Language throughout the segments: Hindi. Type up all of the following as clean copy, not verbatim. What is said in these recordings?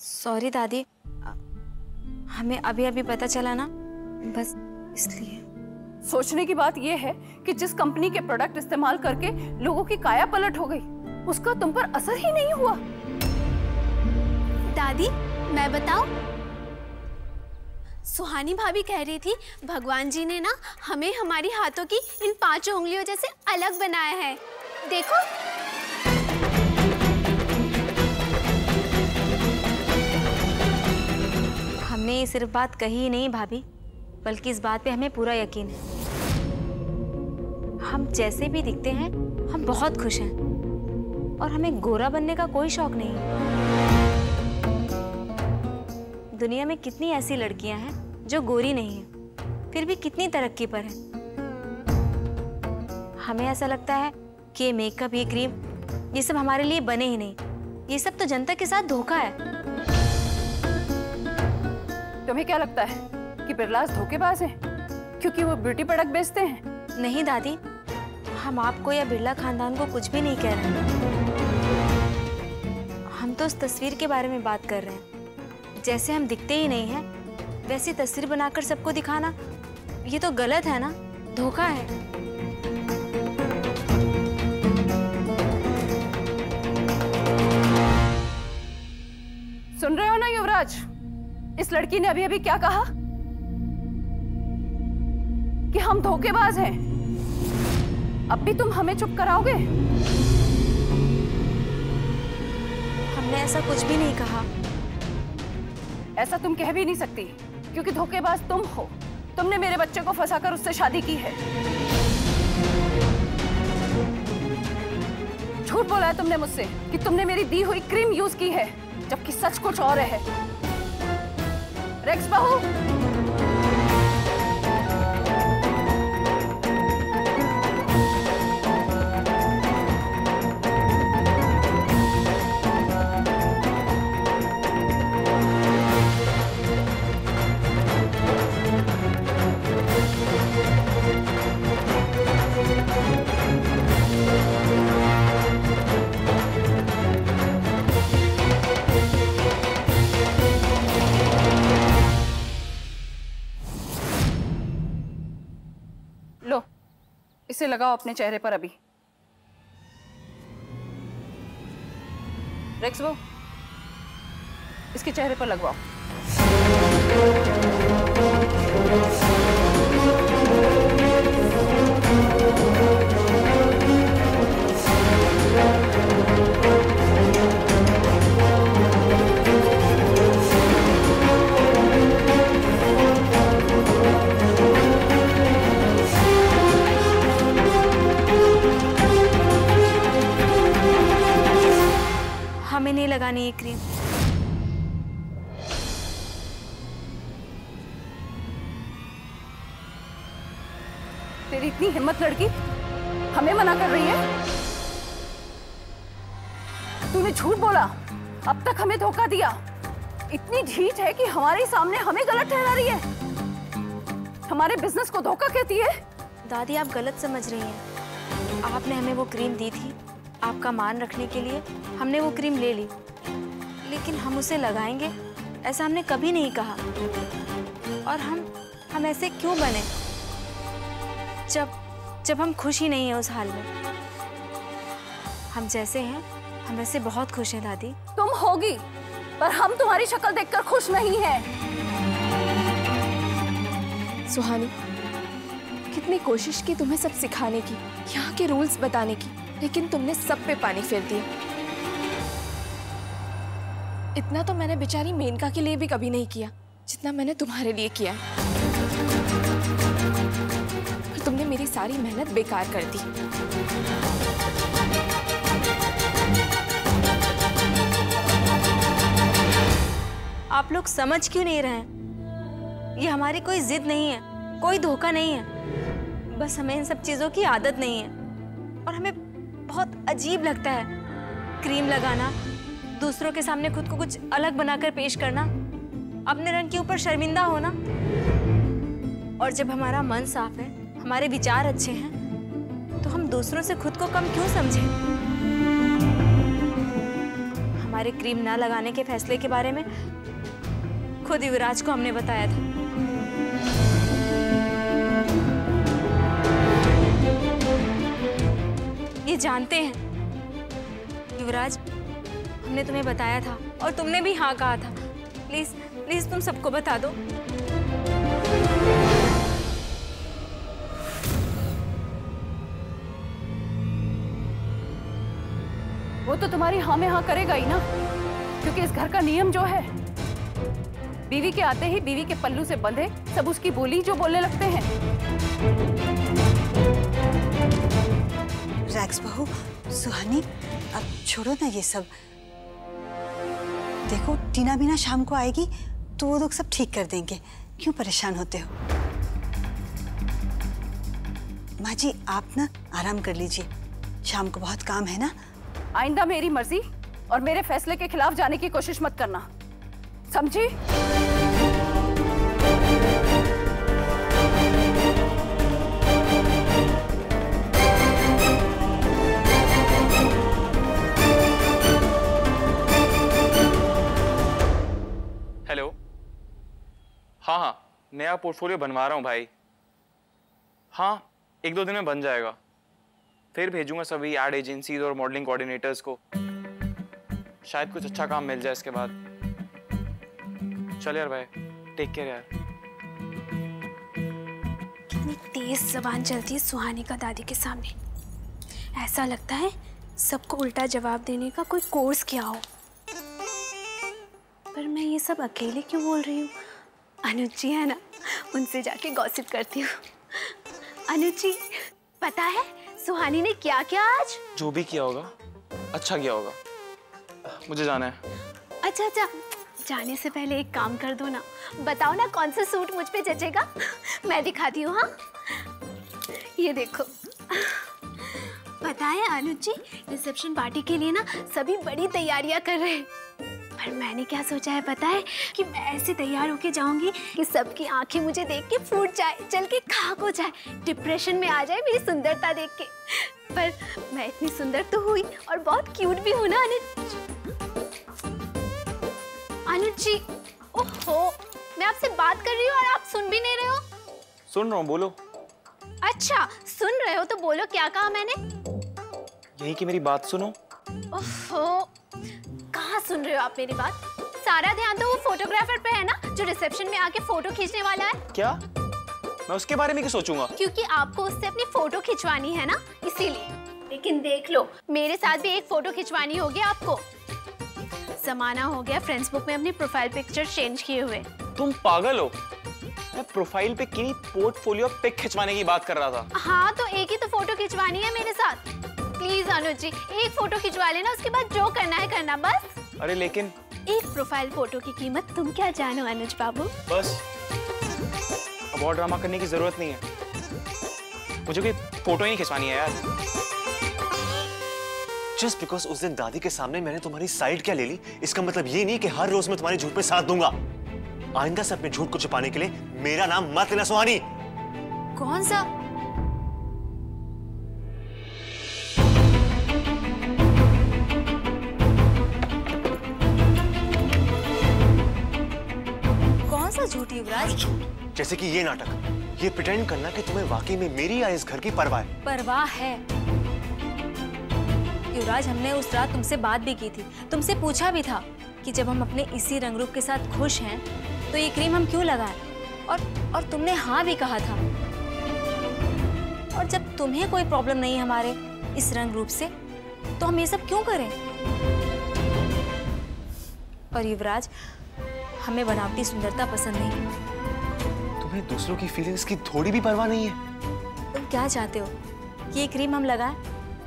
सॉरी दादी, हमें अभी अभी पता चला ना, बस इसलिए। सोचने की बात यह है कि जिस कंपनी के प्रोडक्ट इस्तेमाल करके लोगों की काया पलट हो गई, उसका तुम पर असर ही नहीं हुआ। दादी मैं बताऊं, सुहानी भाभी कह रही थी भगवान जी ने ना हमें हमारी हाथों की इन 5 उंगलियों जैसे अलग बनाया है। देखो हमने ये सिर्फ बात कही ही नहीं भाभी, बल्कि इस बात पे हमें पूरा यकीन है। हम जैसे भी दिखते हैं हम बहुत खुश हैं और हमें गोरा बनने का कोई शौक नहीं है। दुनिया में कितनी ऐसी लड़कियां हैं जो गोरी नहीं हैं, फिर भी कितनी तरक्की पर हैं। हमें ऐसा लगता है कि ये मेकअप, ये क्रीम, ये सब हमारे लिए बने ही नहीं। ये सब तो जनता के साथ धोखा है। तुम्हें क्या लगता है कि बिरलास धोखेबाज हैं क्योंकि वो ब्यूटी प्रोडक्ट बेचते हैं? नहीं दादी, हम आपको या बिरला खानदान को कुछ भी नहीं कह रहे हैं। हम तो उस तस्वीर के बारे में बात कर रहे हैं। जैसे हम दिखते ही नहीं हैं, वैसी तस्वीर बनाकर सबको दिखाना, ये तो गलत है ना, धोखा है। सुन रहे हो ना युवराज, इस लड़की ने अभी अभी क्या कहा कि हम धोखेबाज हैं। अब भी तुम हमें चुप कराओगे? हमने ऐसा कुछ भी नहीं कहा। ऐसा तुम कह भी नहीं सकती क्योंकि धोखेबाज तुम हो। तुमने मेरे बच्चे को फंसाकर उससे शादी की है। झूठ बोला है तुमने मुझसे कि तुमने मेरी दी हुई क्रीम यूज की है, जबकि सच कुछ और है। रेक्स बहू, लो इसे लगाओ अपने चेहरे पर अभी। रेक्स बहू, इसके चेहरे पर लगवाओ। हमें नहीं लगानी ये क्रीम। तेरी इतनी हिम्मत लड़की, हमें मना कर रही है? तूने झूठ बोला, अब तक हमें धोखा दिया। इतनी ढीठ है कि हमारे सामने हमें गलत ठहरा रही है। हमारे बिजनेस को धोखा कहती है। दादी आप गलत समझ रही हैं। आपने हमें वो क्रीम दी थी, आपका मान रखने के लिए हमने वो क्रीम ले ली, लेकिन हम उसे लगाएंगे ऐसा हमने कभी नहीं कहा। और हम ऐसे क्यों बने जब हम खुश ही नहीं है उस हाल में। हम जैसे हैं हम वैसे बहुत खुश हैं दादी। तुम होगी, पर हम तुम्हारी शक्ल देखकर खुश नहीं हैं। सुहानी, कितनी कोशिश की तुम्हें सब सिखाने की, यहाँ के रूल्स बताने की, लेकिन तुमने सब पे पानी फेर दिया। इतना तो मैंने बेचारी मेनका के लिए भी कभी नहीं किया जितना मैंने तुम्हारे लिए किया। और तुमने मेरी सारी मेहनत बेकार कर दी। आप लोग समझ क्यों नहीं रहे हैं? ये हमारी कोई जिद नहीं है, कोई धोखा नहीं है। बस हमें इन सब चीजों की आदत नहीं है और हमें बहुत अजीब लगता है क्रीम लगाना, दूसरों के सामने खुद को कुछ अलग बनाकर पेश करना, अपने रंग के ऊपर शर्मिंदा होना। और जब हमारा मन साफ है, हमारे विचार अच्छे हैं, तो हम दूसरों से खुद को कम क्यों समझें? हमारे क्रीम ना लगाने के फैसले के बारे में खुद युवराज को हमने बताया था। ये जानते हैं युवराज, हमने तुम्हें बताया था और तुमने भी हाँ कहा था। प्लीज प्लीज तुम सबको बता दो। वो तो तुम्हारी हाँ में हाँ करेगा ही ना, क्योंकि इस घर का नियम जो है, बीवी के आते ही बीवी के पल्लू से बंधे सब उसकी बोली जो बोलने लगते हैं। रैक्स बहू, सुहानी, अब छोड़ो ना ये सब। देखो टीना भी ना शाम को आएगी तो वो लोग सब ठीक कर देंगे, क्यों परेशान होते हो? माँ जी आप ना आराम कर लीजिए, शाम को बहुत काम है ना। आइंदा मेरी मर्जी और मेरे फैसले के खिलाफ जाने की कोशिश मत करना, समझी? हेलो, हाँ, नया पोर्टफोलियो बनवा रहा हूँ भाई। हाँ, 1-2 दिन में बन जाएगा। फिर भेजूंगा सभी एड एजेंसीज और मॉडलिंग कोऑर्डिनेटर्स को। शायद कुछ अच्छा काम मिल जाए इसके बाद। चल यार भाई, टेक केयर यार। कितनी तेज जबान चलती है सुहानी का दादी के सामने। ऐसा लगता है सबको उल्टा जवाब देने का कोई कोर्स किया हो। पर मैं ये सब अकेले क्यों बोल रही हूँ? अनुज जी है ना, उनसे जाके गॉसिप करती हूँ। अनुज जी, पता है सुहानी ने क्या किया आज? जो भी किया होगा अच्छा किया होगा। मुझे जाना है। अच्छा, जाने से पहले एक काम कर दो ना, बताओ ना कौन सा सूट मुझ पे जचेगा। मैं दिखाती हूँ। हाँ, ये देखो। पता है अनुज जी, रिसेप्शन पार्टी के लिए ना सभी बड़ी तैयारियां कर रहे हैं। पर मैंने क्या सोचा है पता है, कि मैं ऐसे तैयार होके जाऊंगी कि सबकी आंखें मुझे देख के फूट जाए, जल के खाक हो जाए, डिप्रेशन में आ जाए मेरी सुंदरता देख के। पर मैं इतनी सुंदर तो हुई और बहुत क्यूट भी हूँ ना अनुज। अनुज जी, ओहो, मैं आपसे बात कर रही हूँ और आप सुन भी नहीं रहे हो। सुन रहा हूँ, बोलो। अच्छा, सुन रहे हो तो बोलो, क्या कहा मैंने? यही कि मेरी बात सुनो। ओहो, कहाँ सुन रहे हो आप मेरी बात? सारा ध्यान तो वो फोटोग्राफर पे है ना, जो रिसेप्शन में आके फोटो खींचने वाला है। क्या? मैं उसके बारे में क्यों सोचूंगा? क्योंकि आपको उससे अपनी फोटो खिंचवानी है ना, इसीलिए। लेकिन देख लो, मेरे साथ भी एक फोटो खिंचवानी होगी आपको। जमाना हो गया फ्रेंड्स बुक में अपनी प्रोफाइल पिक्चर चेंज किए हुए। तुम पागल हो? मैं प्रोफाइल पे की पोर्टफोलियो पिक खिंचवाने की बात कर रहा था। हाँ, तो एक ही तो फोटो खिंचवानी है मेरे साथ। प्लीज अनुज जी, एक फोटो खिंचवा लेना, उसके बाद जो करना है करना, बस। अरे लेकिन एक प्रोफाइल फोटो की कीमत तुम क्या जानो अनुज बाबू। बस, अब और ड्रामा करने की जरूरत नहीं है। मुझे कोई फोटो ही खिंचवानी है यार। जस्ट बिकॉज उस दिन दादी के सामने मैंने तुम्हारी साइड क्या ले ली, इसका मतलब ये नहीं कि हर रोज मैं तुम्हारे झूठ पे साथ दूंगा। आइंदा से अपने झूठ को छुपाने के लिए मेरा नाम मत लेना सुहानी। कौन सा? कौन सा झूठ युवराज? जैसे कि ये नाटक, ये प्रिटेंड करना कि तुम्हें वाकई में मेरी या इस घर की परवाह है। परवाह है युवराज, हमने उस रात तुमसे बात भी की थी, तुमसे पूछा भी था कि जब हम अपने इसी रंग रूप के साथ खुश हैं तो ये क्रीम हम क्यों लगाएं, और तुमने हाँ भी कहा था। और जब तुम्हें कोई प्रॉब्लम नहीं है हमारे इस रंग रूप से, तो हम ये सब क्यों करें? और युवराज, हमें बनावटी सुंदरता पसंद नहीं। तुम्हें दूसरों की फीलिंग्स की थोड़ी भी परवाह नहीं है? तुम क्या चाहते हो कि ये क्रीम हम लगाएं?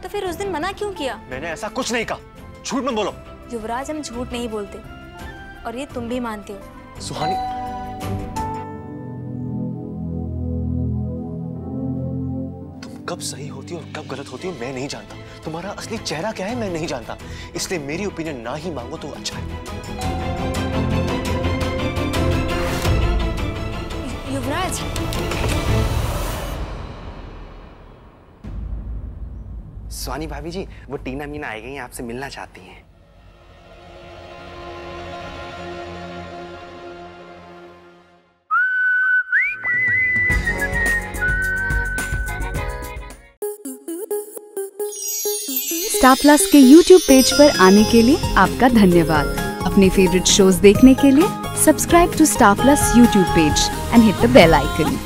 तो फिर उस दिन मना क्यों किया? मैंने ऐसा कुछ नहीं कहा, झूठ मत बोलो। युवराज, हम झूठ नहीं बोलते और ये तुम भी मानते हो। सुहानी, तुम कब सही होती हो और कब गलत होती हो मैं नहीं जानता। तुम्हारा असली चेहरा क्या है मैं नहीं जानता, इसलिए मेरी ओपिनियन ना ही मांगो तो अच्छा है। युवराज, सुहानी भाभी जी, वो टीना मीना आई गई हैं, आपसे मिलना चाहती हैं। स्टार प्लस के YouTube पेज पर आने के लिए आपका धन्यवाद। अपने फेवरेट शोज देखने के लिए subscribe to Star Plus YouTube page and hit the bell icon.